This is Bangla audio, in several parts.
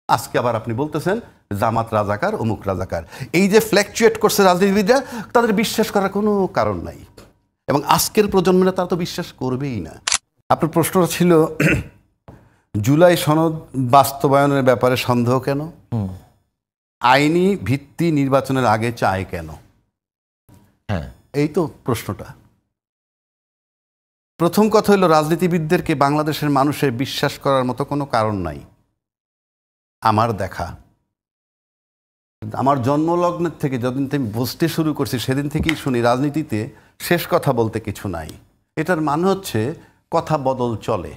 আজকে আবার আপনি বলতেছেন জামাত রাজাকার, অমুক রাজাকার। এই যে ফ্ল্যাকচুয়েট করছে রাজনীতিবিদরা, তাদের বিশ্বাস করার কোনো কারণ নাই, এবং আজকের প্রজন্মেরা তারা তো বিশ্বাস করবেই না। আপনার প্রশ্নটা ছিল জুলাই সনদ বাস্তবায়নের ব্যাপারে সন্দেহ কেন, আইনি ভিত্তি নির্বাচনের আগে চায় কেন? হ্যাঁ, এই তো প্রশ্নটা। প্রথম কথা হলো, রাজনীতিবিদদেরকে বাংলাদেশের মানুষের বিশ্বাস করার মতো কোনো কারণ নাই আমার দেখা। আমার জন্মলগ্নের থেকে যতদিন থেকে বুঝতে শুরু করছি সেদিন থেকেই শুনি রাজনীতিতে শেষ কথা বলতে কিছু নাই। এটার মানে হচ্ছে কথা বদল চলে,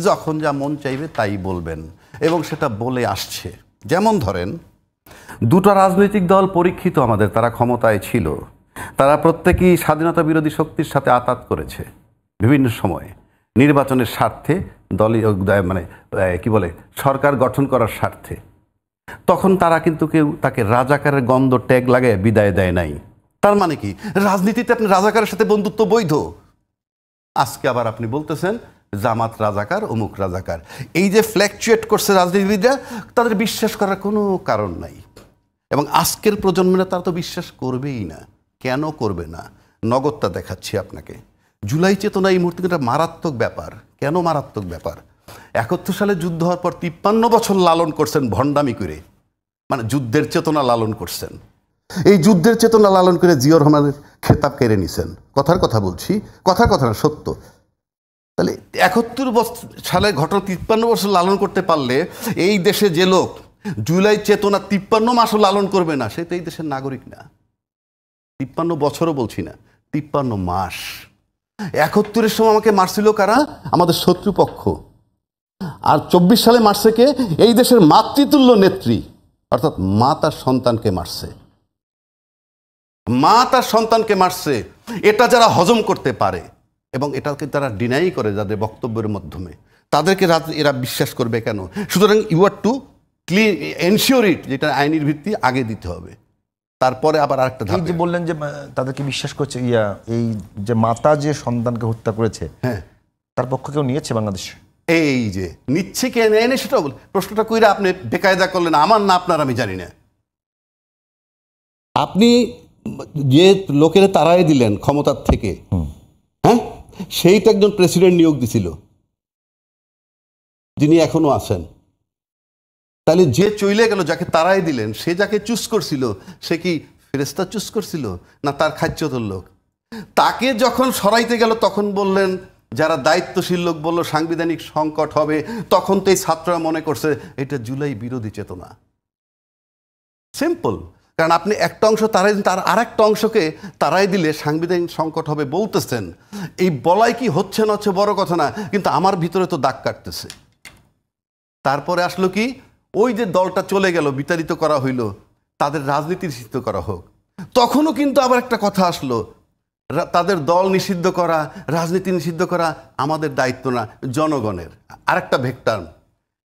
যখন যা মন চাইবে তাই বলবেন, এবং সেটা বলে আসছে। যেমন ধরেন, দুটো রাজনৈতিক দল পরীক্ষিত আমাদের, তারা ক্ষমতায় ছিল, তারা প্রত্যেকেই স্বাধীনতা বিরোধী শক্তির সাথে আতাত করেছে বিভিন্ন সময়ে নির্বাচনের স্বার্থে, দলীয় মানে কি বলে সরকার গঠন করার স্বার্থে। তখন তারা কিন্তু কেউ তাকে রাজাকারের গন্ধ ট্যাগ লাগায় বিদায় দেয় নাই। তার মানে কি রাজনীতিতে আপনি রাজাকারের সাথে বন্ধুত্ব বৈধ? আজকে আবার আপনি বলতেছেন জামাত রাজাকার, অমুক রাজাকার। এই যে ফ্ল্যাকচুয়েট করছে রাজনীতিবিদরা, তাদের বিশ্বাস করার কোনো কারণ নাই, এবং আজকের প্রজন্মেরা তারা তো বিশ্বাস করবেই না। কেন করবে না? নগদটা দেখাচ্ছি আপনাকে। জুলাই চেতনা এই মুহূর্তে একটা মারাত্মক ব্যাপার। কেন মারাত্মক ব্যাপার? ৭১ সালে যুদ্ধ হওয়ার পর ৫৩ বছর লালন করছেন ভণ্ডামি করে, মানে যুদ্ধের চেতনা লালন করছেন। এই যুদ্ধের চেতনা লালন করে জিয়াউর রহমানের খেতাব কেড়ে নিছেন। কথার কথা বলছি, কথার কথা না, সত্য। তাহলে ৭১ সালের ঘটনা ৫৩ বছর লালন করতে পারলে এই দেশে যে লোক জুলাই চেতনা ৫৩ মাসও লালন করবে না, সে তো এই দেশের নাগরিক না। ৫৩ বছরও বলছি না, ৫৩ মাস। ৭১-এর সময় আমাকে মারছিল কারা? আমাদের শত্রুপক্ষ। আর ২৪ সালে মারছে কে? এই দেশের মাতৃতুল্য নেত্রী, অর্থাৎ মা তার সন্তানকে মারছে। মা তার সন্তানকে মারছে। এটা যারা হজম করতে পারে এবং এটাকে তারা ডিনাই করে যাদের বক্তব্যের মাধ্যমে, তাদেরকে এরা বিশ্বাস করবে কেন? সুতরাং you are to clean ensure it, যেটা আইনের ভিত্তি আগে দিতে হবে, তারপরে আবার আরেকটা ধাপ। যে বললেন যে তাদেরকে বিশ্বাস করছে, এই যে মাতা যে সন্তানকে হত্যা করেছে, হ্যাঁ, তার পক্ষ কেউ নিয়েছে বাংলাদেশ? এই যে নিচ্ছে কে নেয় না সেটাও বল। প্রশ্নটা কইরা আপনি বেকায়দা করলেন, আমার না আপনার আমি জানি না। আপনি যে লোকের তারাই দিলেন ক্ষমতার থেকে, হ্যাঁ, সেইটা একজন প্রেসিডেন্ট নিয়োগ দিছিল, যিনি এখনো আছেন। তাহলে যে চইলে গেল, যাকে তারাই দিলেন, সে যাকে চুজ করছিল, সে কি ফেরেস্তা চুজ করছিল না তার খাচ্যতর লোক? তাকে যখন সরাইতে গেল তখন বললেন, যারা দায়িত্বশীল লোক বলল সাংবিধানিক সংকট হবে, তখন তো এই ছাত্ররা মনে করছে এটা জুলাই বিরোধী চেতনা। সিম্পল। কারণ আপনি একটা অংশ তারাই, তার আর একটা অংশকে তারাই দিলে সাংবিধানিক সংকট হবে বলতেছেন। এই বলাই কি হচ্ছে না হচ্ছে বড় কথা না, কিন্তু আমার ভিতরে তো দাগ কাটতেছে। তারপরে আসলো কি, ওই যে দলটা চলে গেল, বিতাড়িত করা হইল, তাদের রাজনীতি নিষিদ্ধ করা হোক। তখনও কিন্তু আবার একটা কথা আসলো, তাদের দল নিষিদ্ধ করা, রাজনীতি নিষিদ্ধ করা আমাদের দায়িত্ব না, জনগণের। আরেকটা ভেক্টর,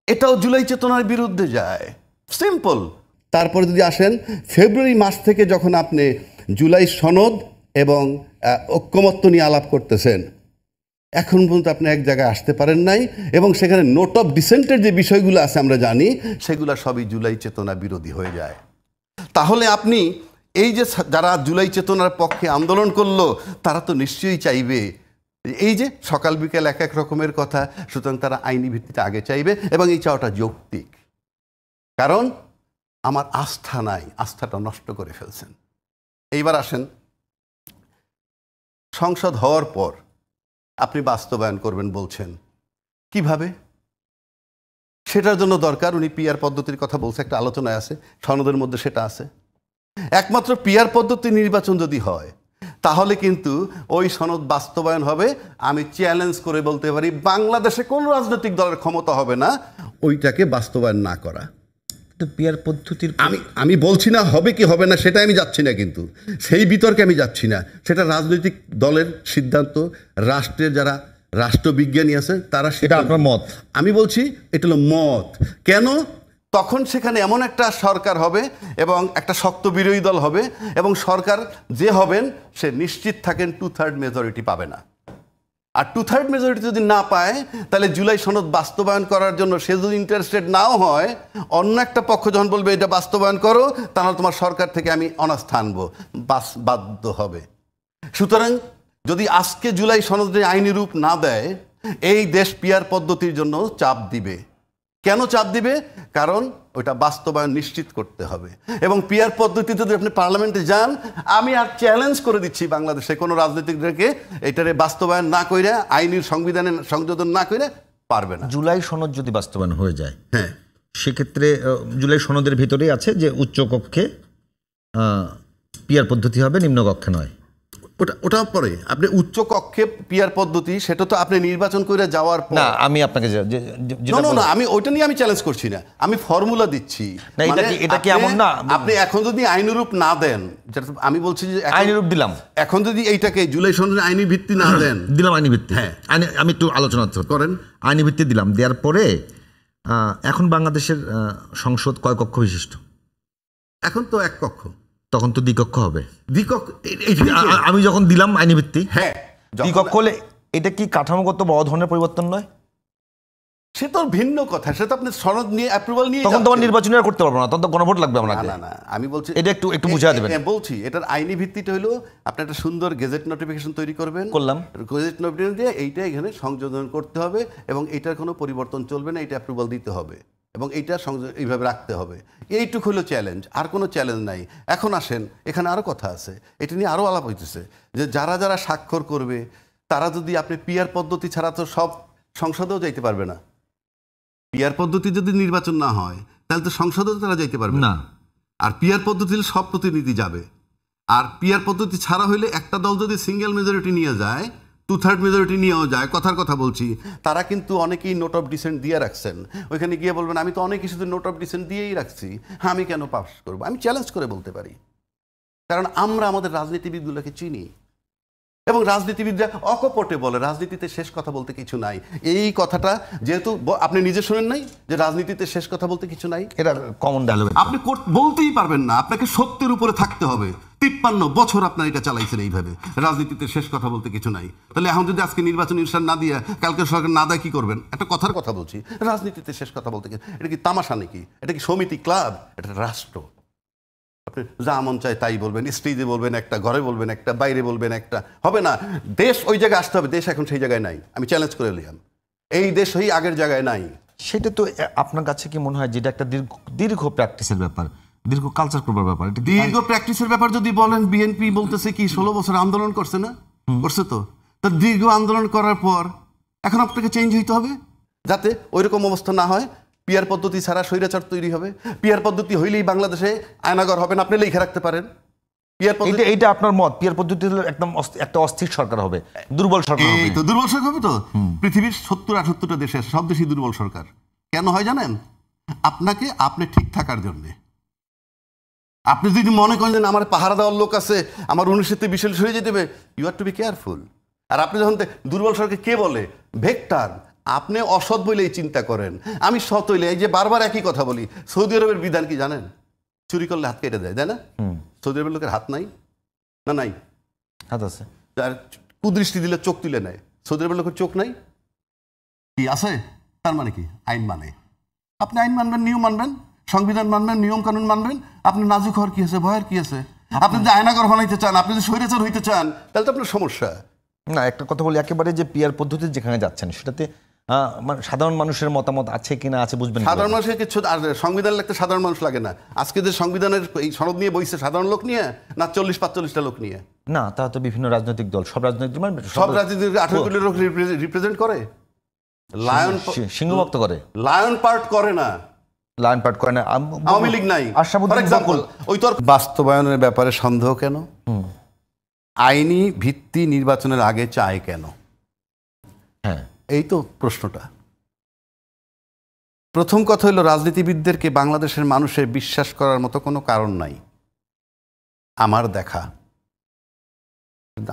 এটাও জুলাই চেতনার বিরুদ্ধে যায়। সিম্পল। তারপরে যদি আসেন ফেব্রুয়ারি মাস থেকে যখন আপনি জুলাই সনদ এবং ঐক্যমত্য নিয়ে আলাপ করতেছেন, এখন পর্যন্ত আপনি এক জায়গায় আসতে পারেন নাই, এবং সেখানে নোট অফ ডিসেন্টের যে বিষয়গুলো আছে আমরা জানি, সেগুলো সবই জুলাই চেতনা বিরোধী হয়ে যায়। তাহলে আপনি এই যে যারা জুলাই চেতনার পক্ষে আন্দোলন করলো, তারা তো নিশ্চয়ই চাইবে এই যে সকাল বিকেল এক এক রকমের কথা, সুতরাং তারা আইনি ভিত্তিতে আগে চাইবে, এবং এই চাওয়াটা যৌক্তিক। কারণ আমার আস্থা নাই, আস্থাটা নষ্ট করে ফেলছেন। এইবার আসেন, সংসদ হওয়ার পর আপনি বাস্তবায়ন করবেন বলছেন, কিভাবে? সেটার জন্য দরকার, উনি পিআর পদ্ধতির কথা বলছে, একটা আলোচনায় আছে, সনদের মধ্যে সেটা আছে। একমাত্র পিআর পদ্ধতি নির্বাচন যদি হয়, তাহলে কিন্তু ওই সনদ বাস্তবায়ন হবে। আমি চ্যালেঞ্জ করে বলতে পারি, বাংলাদেশে কোনো রাজনৈতিক দলের ক্ষমতা হবে না ওইটাকে বাস্তবায়ন না করা। পিআর পদ্ধতির আমি বলছি না হবে কি হবে না, সেটা আমি যাচ্ছি না, কিন্তু সেই বিতর্কে আমি যাচ্ছি না। সেটা রাজনৈতিক দলের সিদ্ধান্ত, রাষ্ট্রের যারা রাষ্ট্রবিজ্ঞানী আছে তারা, সেটা আপনার মত। আমি বলছি এটা হলো মত। কেন? তখন সেখানে এমন একটা সরকার হবে এবং একটা শক্ত বিরোধী দল হবে, এবং সরকার যে হবেন সে নিশ্চিত থাকেন 2/3 মেজরিটি পাবে না। আর 2/3 মেজরিটি যদি না পায়, তাহলে জুলাই সনদ বাস্তবায়ন করার জন্য সে যদি ইন্টারেস্টেড নাও হয়, অন্য একটা পক্ষ যখন বলবে এটা বাস্তবায়ন করো, তাহলে তোমার সরকার থেকে আমি অনাস্থা আনবো, বাধ্য হবে। সুতরাং যদি আজকে জুলাই সনদে আইনি রূপ না দেয়, এই দেশ পিয়ার পদ্ধতির জন্য চাপ দিবে। কেন চাপ দিবে? কারণ ওটা বাস্তবায়ন নিশ্চিত করতে হবে। এবং পিয়ার পদ্ধতিতে যদি আপনি পার্লামেন্টে যান, আমি আর চ্যালেঞ্জ করে দিচ্ছি বাংলাদেশে কোনো রাজনীতিকদেরকে এটারে বাস্তবায়ন না কইরা, আইনের সংবিধানে সংযোজন না কইরা পারবে না। জুলাই সনদ যদি বাস্তবায়ন হয়ে যায়, হ্যাঁ, সেক্ষেত্রে জুলাই সনদের ভিতরেই আছে যে উচ্চ কক্ষে পিয়ার পদ্ধতি হবে, নিম্ন কক্ষে নয়। ওটা পরে আপনি উচ্চ কক্ষে পিয়ার পদ্ধতি, সেটা তো আপনি নির্বাচন করে যাওয়ার পর। না, আমি আপনাকে না, আমি ওইটা নিয়ে আমি চ্যালেঞ্জ করছি না, আমি ফর্মুলা দিচ্ছি। এটা কি এমন না আপনি এখন যদি আইনরূপ না দেন, যেটা আমি বলছি যে আইনরূপ দিলাম, এখন যদি এইটাকে জুলাই সনদের আইনি ভিত্তি না দেন, দিলাম আইনি ভিত্তি, হ্যাঁ আমি একটু আলোচনা করেন, আইনি ভিত্তি দিলাম, দেওয়ার পরে এখন বাংলাদেশের সংসদ কয় কক্ষ বিশিষ্ট? এখন তো এক কক্ষ, তখন তো দ্বিকক্ষ হবে। দ্বিকক্ষ আমি যখন দিলাম আইনি ভিত্তি, হ্যাঁ, দ্বিকক্ষ হলে এটা কি কাঠামোগত বড় ধরনের পরিবর্তন নয়? সে তো ভিন্ন কথা, সে তো আপনি সনদ নিয়ে অ্যাপ্রুভাল নিয়ে তখন তোমার নির্বাচন আর করতে পারবো না, তখন তো গণভোট লাগবে আপনাকে। না, আমি বলছি এটা একটু বুঝিয়ে দেবেন। বলছি এটার আইনি ভিত্তিটা হলো আপনি একটা সুন্দর গেজেট নোটিফিকেশন তৈরি করবেন, করলাম, গেজেট নোটিফিকেশন দিয়ে এইটা এখানে সংযোজন করতে হবে এবং এটার কোনো পরিবর্তন চলবে না, এটা অ্যাপ্রুভাল দিতে হবে এবং এইটা এইভাবে রাখতে হবে। এইটুকু হলো চ্যালেঞ্জ, আর কোনো চ্যালেঞ্জ নাই। এখন আসেন, এখানে আরও কথা আছে, এটা নিয়ে আরও আলাপ হইতেছে যে যারা যারা স্বাক্ষর করবে তারা যদি আপনি পিয়ার পদ্ধতি ছাড়া তো সব সংসদেও যাইতে পারবে না। পিয়ার পদ্ধতি যদি নির্বাচন না হয়, তাহলে তো সংসদেও তারা যাইতে পারবে না। আর পিয়ার পদ্ধতি হলে সব প্রতিনিধি যাবে। আর পিয়ার পদ্ধতি ছাড়া হইলে একটা দল যদি সিঙ্গেল মেজরিটি নিয়ে যায়, 2/3 মেজরিটি নিয়েও যায়, কথার কথা বলছি, তারা কিন্তু অনেকেই নোট অফ ডিসেন্ট দিয়ে রাখছেন। ওইখানে গিয়ে বলবেন আমি তো অনেক কিছুতে নোট অফ ডিসেন্ট দিয়েই রাখছি, হ্যাঁ আমি কেন পাস করবো? আমি চ্যালেঞ্জ করে বলতে পারি, কারণ আমরা আমাদের রাজনীতিবিদগুলোকে চিনি এবং রাজনীতিবিদরা অকপটে বলে রাজনীতিতে শেষ কথা বলতে কিছু নাই। এই কথাটা যেহেতু আপনি নিজে শুনেন নাই যে রাজনীতিতে শেষ কথা বলতে কিছু নাই, এটা কমন ডায়লগ, আপনি বলতেই পারবেন না। আপনাকে সত্যের উপরে থাকতে হবে। 53 বছর আপনার এটা চালাইছেন এইভাবে, রাজনীতিতে শেষ কথা বলতে কিছু নাই। তাহলে এখন যদি আজকে নির্বাচন ইনশাল না দিয়ে কালকে সরকার না দেয় কি করবেন? একটা কথার কথা বলছি, রাজনীতিতে শেষ কথা বলতে এটা কি তামাশা নাকি? এটা কি সমিতি, ক্লাব? এটা রাষ্ট্র। আপনি যা মন চায় তাই বলবেন, স্টেজে বলবেন একটা, ঘরে বলবেন একটা, বাইরে বলবেন একটা, হবে না। দেশ ওই জায়গায় আসতে হবে, দেশ এখন সেই জায়গায় নাই। আমি চ্যালেঞ্জ করে নিলাম, এই দেশ ওই আগের জায়গায় নাই। সেটা তো আপনার কাছে কি মনে হয় যেটা একটা দীর্ঘ প্র্যাকটিসের ব্যাপার, দীর্ঘ কালচার করবার ব্যাপার? দীর্ঘ প্র্যাকটিসের ব্যাপার যদি বলেন, বিএনপি বলতেছে কি 16 বছর আন্দোলন করছে না? করছে তো। দীর্ঘ আন্দোলন করার পর এখন আপনাকে চেঞ্জ হইতে হবে যাতে ওইরকম অবস্থা না হয়। পিয়ার পদ্ধতি ছাড়া স্বৈরাচার তৈরি হবে। পিয়ার পদ্ধতি হইলেই বাংলাদেশে আয়নাঘর হবে না, আপনি লিখে রাখতে পারেন। পিয়ার পদ্ধতি, এইটা আপনার মত? পিয়ার পদ্ধতি হলে একদম একটা অস্থির সরকার হবে, দুর্বল সরকার হবে। তো দুর্বল সরকার হবে তো। পৃথিবীর 70-78টা দেশে সব দেশই দুর্বল সরকার। কেন হয় জানেন? আপনি ঠিক থাকার জন্যে। আপনি যদি মনে করেন যে আমার পাহারা দেওয়ার লোক আছে, আমার 19-তে 20 সরে যেতে হবে, you are to be careful. আর আপনি যখন দুর্বল সরকার কে বলে? ভেক্টর। আপনি অসৎ বলেই চিন্তা করেন, আমি সৎ হইলে, এই যে বারবার একই কথা বলি, সৌদি আরবের বিধান কি জানেন? চুরি করলে হাত কেটে দেয়, তাই না? সৌদি আরবের লোকের হাত নাই না? নাই, হাত আছে। আর কুদৃষ্টি দিলে চোখ তুলে নেয়। সৌদি আরবের লোকের চোখ নাই কি আছে? তার মানে কি? আইন মানে। আপনি আইন মানবেন, নিয়ম মানবেন, সংবিধান মানবেন, নিয়ম কানুন মানবেন। আপনি নাজুক হওয়ার কি আছে? ভয়ের কি আছে? আপনি যদি আয়নাঘর বানাইতে চান, আপনি যদি স্বৈরাচার হইতে চান, তাহলে তো আপনার সমস্যা না। একটা কথা বলি, একেবারে যে পিয়ার পদ্ধতি যেখানে যাচ্ছেন সেটাতে সাধারণ মানুষের মতামত আছে কিনা, আছে বুঝবেন? সাধারণ মানুষের কিছু সংবিধান লাগতে সাধারণ মানুষ লাগে না। আজকে যে সংবিধানের এই সনদ নিয়ে বইছে, সাধারণ লোক নিয়ে না 40-45টা লোক নিয়ে? না, তা তো বিভিন্ন রাজনৈতিক দল, সব রাজনৈতিক সব রাজনৈতিক 18 কোটি লোক রিপ্রেজেন্ট করে। লায়ন সিংহভক্ত করে, লায়ন পার্ট করে না, লায়ন পার্ট করে না। আওয়ামী লীগ নাই। ফর এক্সাম্পল, ওই তোর বাস্তবায়নের ব্যাপারে সন্দেহ কেন? আইনি ভিত্তি নির্বাচনের আগে চায় কেন? হ্যাঁ, এই তো প্রশ্নটা। প্রথম কথা হলো, রাজনীতিবিদদেরকে বাংলাদেশের মানুষের বিশ্বাস করার মতো কোনো কারণ নাই আমার দেখা।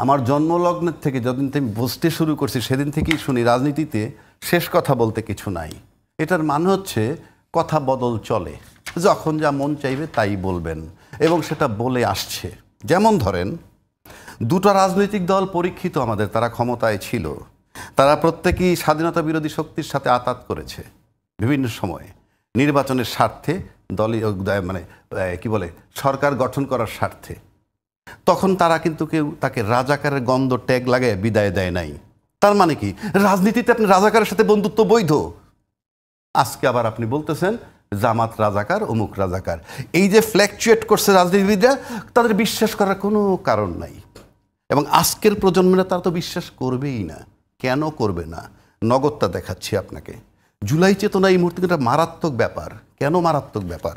আমার জন্মলগ্নের থেকে যতদিন থেকে বুঝতে শুরু করছি, সেদিন থেকেই শুনি রাজনীতিতে শেষ কথা বলতে কিছু নাই। এটার মানে হচ্ছে কথা বদল চলে, যখন যা মন চাইবে তাই বলবেন, এবং সেটা বলে আসছে। যেমন ধরেন, দুটো রাজনৈতিক দল পরীক্ষিত আমাদের, তারা ক্ষমতায় ছিল, তারা প্রত্যেকেই স্বাধীনতা বিরোধী শক্তির সাথে আতাত করেছে বিভিন্ন সময়ে, নির্বাচনের স্বার্থে, দলীয় মানে কি বলে সরকার গঠন করার স্বার্থে। তখন তারা কিন্তু কেউ তাকে রাজাকারের গন্ধ ট্যাগ লাগায় বিদায় দেয় নাই। তার মানে কি রাজনীতিতে আপনি রাজাকারের সাথে বন্ধুত্ব বৈধ? আজকে আবার আপনি বলতেছেন জামাত রাজাকার, অমুক রাজাকার। এই যে ফ্ল্যাকচুয়েট করছে রাজনীতিবিদরা, তাদের বিশ্বাস করার কোনো কারণ নাই। এবং আজকের প্রজন্মেরা তারা তো বিশ্বাস করবেই না। কেন করবে না? নগদটা দেখাচ্ছি আপনাকে। জুলাই চেতনা এই মুহূর্তে একটা মারাত্মক ব্যাপার। কেন মারাত্মক ব্যাপার?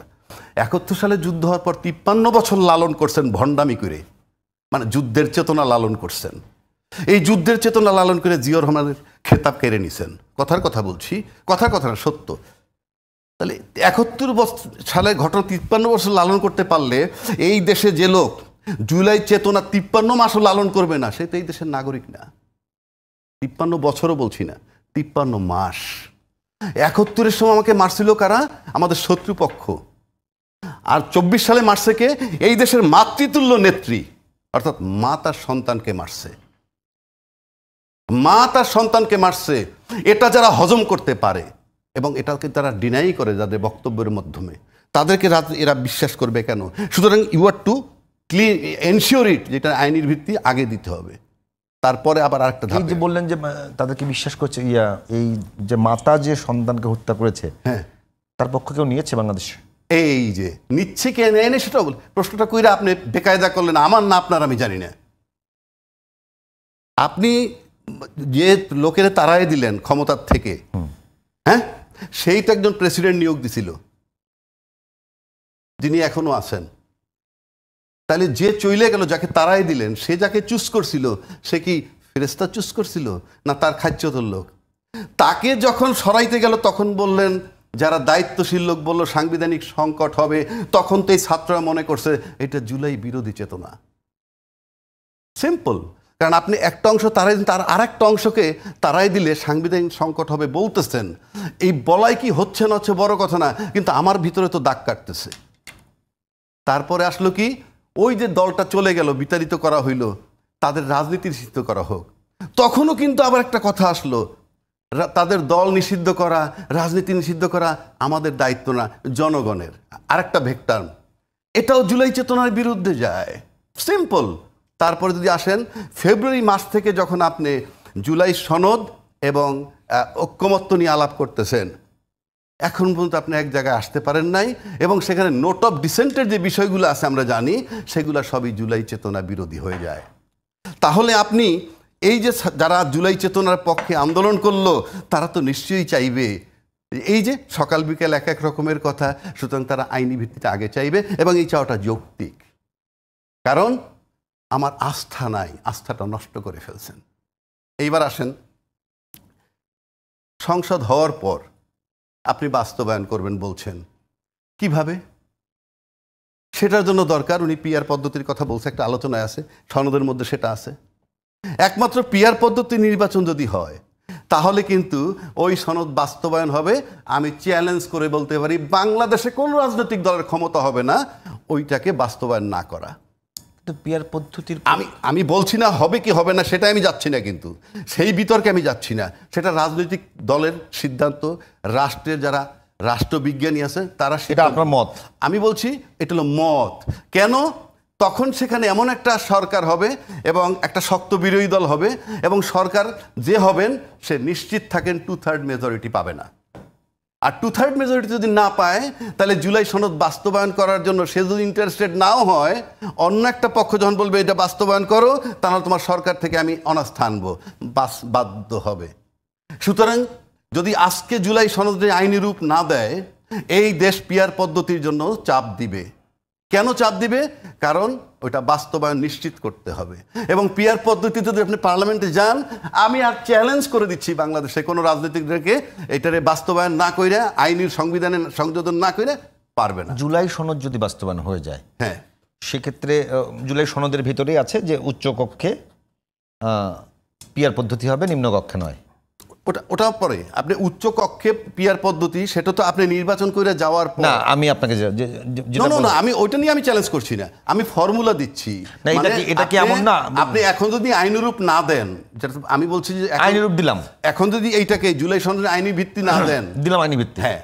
71 সালে যুদ্ধ হওয়ার পর 53 বছর লালন করছেন ভণ্ডামি করে, মানে যুদ্ধের চেতনা লালন করছেন। এই যুদ্ধের চেতনা লালন করে জিয়াউর রহমানের খেতাব কেড়ে নিছেন। কথার কথা বলছি, কথার কথা না, সত্য। তাহলে 71 সালে ঘটনা 53 বছর লালন করতে পারলে এই দেশে যে লোক জুলাই চেতনা 53 মাসও লালন করবে না, সে তো এই দেশের নাগরিক না। 53 বছরও বলছি না, 53 মাস। 71-এর সময় আমাকে মারছিল কারা? আমাদের শত্রুপক্ষ। আর 24 সালে মারছে কে? এই দেশের মাতৃতুল্য নেত্রী, অর্থাৎ মা তার সন্তানকে মারছে। মা তার সন্তানকে মারছে। এটা যারা হজম করতে পারে এবং এটাকে তারা ডিনাই করে যাদের বক্তব্যের মাধ্যমে, তাদেরকে এরা বিশ্বাস করবে কেন? সুতরাং you are to clean ensure it, যেটা আইনের ভিত্তি আগে দিতে হবে, তারপরে আবার আরেকটা ধাপ। এই যে বললেন যে তাদেরকে বিশ্বাস করছে, এই যে মাতা যে সন্তানকে হত্যা করেছে, হ্যাঁ, তার পক্ষ কেউ নিয়েছে বাংলাদেশে? এই যে নিচ্ছে কে নেয় না সেটাও বল। প্রশ্নটা কইরা আপনি বেকায়দা করলেন, আমার না আপনার আমি জানি না। আপনি যে লোকের তারাই দিলেন ক্ষমতার থেকে, হ্যাঁ, সেই তো একজন প্রেসিডেন্ট নিয়োগ দিছিল, যিনি এখনো আছেন। তাহলে যে চলে গেল, যাকে তারাই দিলেন, সে যাকে চুজ করছিল, সে কি ফেরেশতা চুজ করছিল না তার খাদ্যতর লোক? তাকে যখন সরাইতে গেল তখন বললেন, যারা দায়িত্বশীল লোক বলল সাংবিধানিক সংকট হবে, তখন তো এই ছাত্ররা মনে করছে এটা জুলাই বিরোধী চেতনা। সিম্পল। কারণ আপনি একটা অংশ তারাই, তার আর একটা অংশকে তারাই দিলে সাংবিধানিক সংকট হবে বলতেছেন। এই বলাই কি হচ্ছে না হচ্ছে বড় কথা না, কিন্তু আমার ভিতরে তো দাগ কাটতেছে। তারপরে আসলো কি, ওই যে দলটা চলে গেল, বিতাড়িত করা হইল, তাদের রাজনীতি নিষিদ্ধ করা হোক। তখনও কিন্তু আবার একটা কথা আসলো, তাদের দল নিষিদ্ধ করা, রাজনীতি নিষিদ্ধ করা আমাদের দায়িত্ব না, জনগণের। আরেকটা ভেক্টর, এটাও জুলাই চেতনার বিরুদ্ধে যায়। সিম্পল। তারপরে যদি আসেন ফেব্রুয়ারি মাস থেকে যখন আপনি জুলাই সনদ এবং ঐক্যমত্য নিয়ে আলাপ করতেছেন, এখন পর্যন্ত আপনি এক জায়গায় আসতে পারেন নাই, এবং সেখানে নোট অফ ডিসেন্টের যে বিষয়গুলো আছে আমরা জানি, সেগুলো সবই জুলাই চেতনা বিরোধী হয়ে যায়। তাহলে আপনি এই যে যারা জুলাই চেতনার পক্ষে আন্দোলন করলো, তারা তো নিশ্চয়ই চাইবে এই যে সকাল বিকেল এক এক রকমের কথা, সুতরাং তারা আইনি ভিত্তিতে আগে চাইবে, এবং এই চাওয়াটা যৌক্তিক। কারণ আমার আস্থা নাই, আস্থাটা নষ্ট করে ফেলছেন। এইবার আসেন, সংসদ হওয়ার পর আপনি বাস্তবায়ন করবেন বলছেন, কিভাবে? সেটার জন্য দরকার, উনি পিআর পদ্ধতির কথা বলছে, একটা আলোচনায় আছে, সনদের মধ্যে সেটা আছে। একমাত্র পিআর পদ্ধতি নির্বাচন যদি হয়, তাহলে কিন্তু ওই সনদ বাস্তবায়ন হবে। আমি চ্যালেঞ্জ করে বলতে পারি, বাংলাদেশে কোন রাজনৈতিক দলের ক্ষমতা হবে না ওইটাকে বাস্তবায়ন না করা। পিআর পদ্ধতির আমি বলছি না হবে কি হবে না, সেটা আমি যাচ্ছি না, কিন্তু সেই বিতর্কে আমি যাচ্ছি না। সেটা রাজনৈতিক দলের সিদ্ধান্ত, রাষ্ট্রের যারা রাষ্ট্রবিজ্ঞানী আছে তারা, সেটা আপনার মত। আমি বলছি এটা হলো মত। কেন? তখন সেখানে এমন একটা সরকার হবে এবং একটা শক্ত বিরোধী দল হবে, এবং সরকার যে হবেন সে নিশ্চিত থাকেন 2/3 মেজরিটি পাবে না। আর 2/3 মেজরিটি যদি না পায়, তাহলে জুলাই সনদ বাস্তবায়ন করার জন্য সে যদি ইন্টারেস্টেড নাও হয়, অন্য একটা পক্ষ যখন বলবে এটা বাস্তবায়ন করো, তাহলে তোমার সরকার থেকে আমি অনাস্থা আনবো, বাধ্য হবে। সুতরাং যদি আজকে জুলাই সনদে আইনি রূপ না দেয়, এই দেশ পিআর পদ্ধতির জন্য চাপ দিবে। কেন চাপ দিবে? কারণ ওইটা বাস্তবায়ন নিশ্চিত করতে হবে। এবং পিআর পদ্ধতিতে যদি আপনি পার্লামেন্টে যান, আমি আর চ্যালেঞ্জ করে দিচ্ছি বাংলাদেশে কোনো রাজনীতিকদেরকে, এটারে বাস্তবায়ন না কইরা, আইনের সংবিধানে সংযোজন না কইরা পারবে না। জুলাই সনদ যদি বাস্তবায়ন হয়ে যায়, হ্যাঁ, সেক্ষেত্রে জুলাই সনদের ভিতরেই আছে যে উচ্চ কক্ষে পিআর পদ্ধতি হবে, নিম্ন কক্ষে নয়। ওটা পরে আপনি উচ্চ কক্ষে পিয়ার পদ্ধতি, সেটা তো আপনি নির্বাচন করে যাওয়ার পর। না আমি আপনাকে না আমি ওইটা নিয়ে আমি চ্যালেঞ্জ করছি না, আমি ফর্মুলা দিচ্ছি। না, এটা কি এমন না আপনি এখন যদি আইনরূপ না দেন, যেটা আমি বলছি যে আইনরূপ দিলাম, এখন যদি এইটাকে জুলাই সনদের আইনি ভিত্তি না দেন, দিলাম আইনি ভিত্তি, হ্যাঁ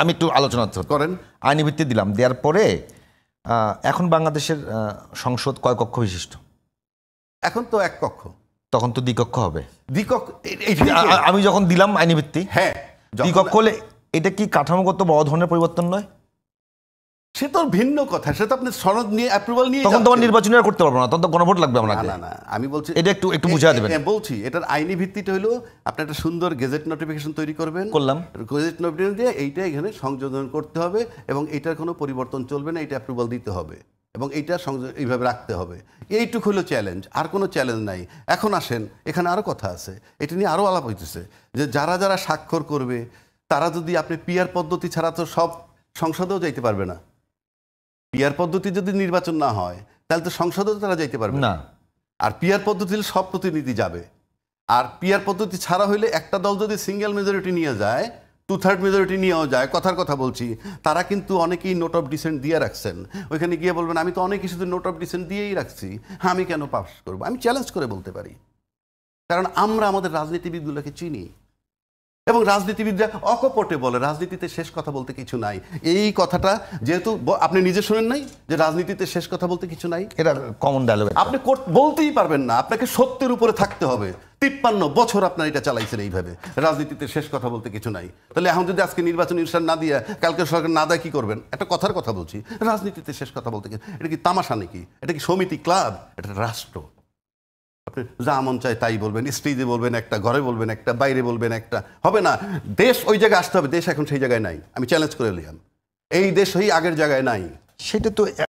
আমি একটু আলোচনা করেন। আইনি ভিত্তি দিলাম, দেওয়ার পরে এখন বাংলাদেশের সংসদ কয় কক্ষ বিশিষ্ট? এখন তো এক কক্ষ, তখন তো দ্বিকক্ষ হবে। আমি যখন দিলাম আইনি ভিত্তি, হ্যাঁ দ্বিকক্ষ হলে এটা কি কাঠামোগত বড় ধরনের পরিবর্তন নয়? সে তো ভিন্ন কথা, সেটা আপনি সনদ নিয়ে অ্যাপ্রুভাল নিয়ে তখন তোমার নির্বাচন করতে পারবো না, তখন তো গণভোট লাগবে আপনাকে। না আমি বলছি এটা একটু বুঝিয়ে দেবেন। বলছি এটার আইনি ভিত্তিটা হলো আপনি একটা সুন্দর গেজেট নোটিফিকেশন তৈরি করবেন, করলাম, গেজেট নোটিফিকেশন দিয়ে এইটা এখানে সংযোজন করতে হবে এবং এইটার কোনো পরিবর্তন চলবে না, এটা অ্যাপ্রুভাল দিতে হবে এবং এইটা এইভাবে রাখতে হবে। এইটুকু হলো চ্যালেঞ্জ, আর কোনো চ্যালেঞ্জ নাই। এখন আসেন, এখানে আরও কথা আছে, এটা নিয়ে আরও আলাপ হইতেছে যে যারা স্বাক্ষর করবে তারা যদি আপনি পিয়ার পদ্ধতি ছাড়া তো সব সংসদেও যাইতে পারবে না। পিয়ার পদ্ধতি যদি নির্বাচন না হয় তাহলে তো সংসদেও তারা যাইতে পারবে না। আর পিয়ার পদ্ধতি সব প্রতিনিধি যাবে। আর পিয়ার পদ্ধতি ছাড়া হইলে একটা দল যদি সিঙ্গেল মেজরিটি নিয়ে যায়, 2/3 মেজরিটি নিয়েও যায়, কথার কথা বলছি, তারা কিন্তু অনেকেই নোট অফ ডিসেন্ট দিয়ে রাখছেন। ওইখানে গিয়ে বলবেন আমি তো অনেক কিছুতে নোট অফ ডিসেন্ট দিয়েই রাখছি, আমি কেন পাস করবো? আমি চ্যালেঞ্জ করে বলতে পারি, কারণ আমরা আমাদের রাজনীতিবিদগুলোকে চিনি এবং রাজনীতিবিদরা অকপটে বলে রাজনীতিতে শেষ কথা বলতে কিছু নাই। এই কথাটা যেহেতু আপনি নিজে শুনেন নাই যে রাজনীতিতে শেষ কথা বলতে কিছু নাই, এটা কমন ডায়লগ, আপনি বলতেই পারবেন না, আপনাকে সত্যের উপরে থাকতে হবে। 53 বছর আপনার এটা চালাইছেন এইভাবে, রাজনীতিতে শেষ কথা বলতে কিছু নাই। তাহলে এখন যদি আজকে নির্বাচন অনুষ্ঠান না দিয়ে কালকে সরকার না দেয় কি করবেন? একটা কথার কথা বলছি, রাজনীতিতে শেষ কথা বলতে এটা কি তামাশা নাকি? এটা কি সমিতি, ক্লাব? এটা রাষ্ট্র। আপনি যা মন চায় তাই বলবেন, স্টেজে বলবেন একটা, ঘরে বলবেন একটা, বাইরে বলবেন একটা, হবে না। দেশ ওই জায়গায় আসতে হবে, দেশ এখন সেই জায়গায় নাই। আমি চ্যালেঞ্জ করে নিলাম, এই দেশ ওই আগের জায়গায় নাই। সেটা তো